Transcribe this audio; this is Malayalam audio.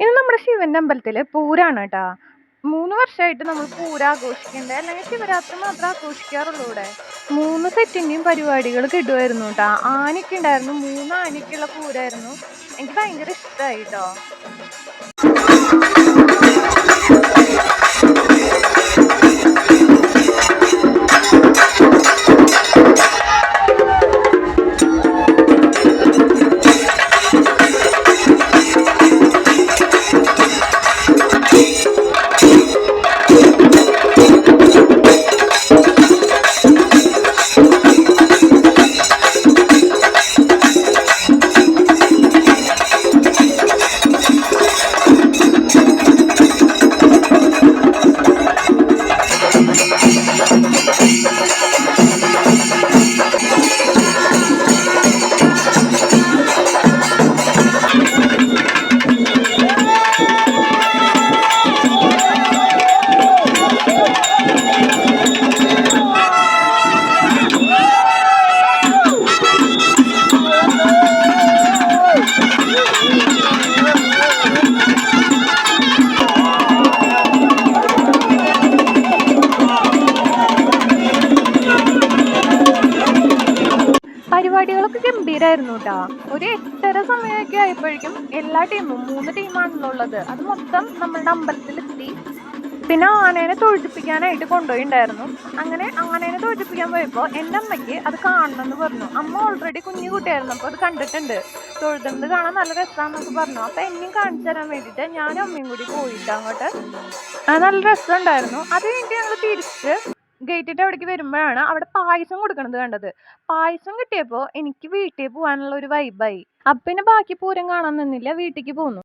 ഇത് നമ്മുടെ ശിവന്റെ അമ്പലത്തില് പൂരാണ് കേട്ടാ. 3 വർഷമായിട്ട് നമ്മൾ പൂരം ആഘോഷിക്കണ്ടേ, അല്ലെങ്കിൽ ശിവരാത്രി മാത്രം ആഘോഷിക്കാറുള്ളൂ ഇവിടെ. 3 സെറ്റിന്റെയും പരിപാടികൾ കിടുവായിരുന്നു കേട്ടാ. ആനയൊക്കെ ഉണ്ടായിരുന്നു, 3 ആനയൊക്കെയുള്ള പൂരായിരുന്നു. എനിക്ക് ഭയങ്കര ഇഷ്ടമായി കേട്ടോ. പരിപാടികളൊക്കെ ഗംഭീരായിരുന്നു കേട്ടാ. ഒരു 8:30 സമയമൊക്കെ ആയപ്പോഴേക്കും എല്ലാ ടീമും 3 ടീമാണല്ലോ ഉള്ളത്, അത് മൊത്തം നമ്മളുടെ അമ്പലത്തിലെത്തി. പിന്നെ ആനേനെ തൊഴിപ്പിക്കാനായിട്ട് കൊണ്ടുപോയിണ്ടായിരുന്നു. അങ്ങനെ ആനേനെ തൊഴിപ്പിക്കാൻ പോയപ്പോൾ എൻ്റെ അമ്മയ്ക്ക് അത് കാണണമെന്ന് പറഞ്ഞു. അമ്മ ഓൾറെഡി കുഞ്ഞു കുട്ടിയായിരുന്നു, അപ്പോൾ അത് കണ്ടിട്ടുണ്ട്. തൊഴുതുന്നത് കാണാൻ നല്ല രസമാണെന്നൊക്കെ പറഞ്ഞു. അപ്പോൾ എന്നെയും കാണിച്ചു തരാൻ വേണ്ടിയിട്ട് ഞാനും അമ്മയും കൂടി പോയിട്ട് അങ്ങോട്ട്. അത് നല്ല രസമുണ്ടായിരുന്നു. അത് കഴിഞ്ഞിട്ട് ഞങ്ങൾ തിരിച്ച് ഗേറ്റിൻ്റെ അവിടേക്ക് വരുമ്പോഴാണ് അവിടെ പായസം കൊടുക്കണത് കണ്ടത്. പായസം കിട്ടിയപ്പോൾ എനിക്ക് വീട്ടിൽ പോകാനുള്ള ഒരു വൈബായി. അപ്പം പിന്നെ ബാക്കി പൂരം കാണാൻ നിന്നില്ല, വീട്ടിലേക്ക് പോന്നു.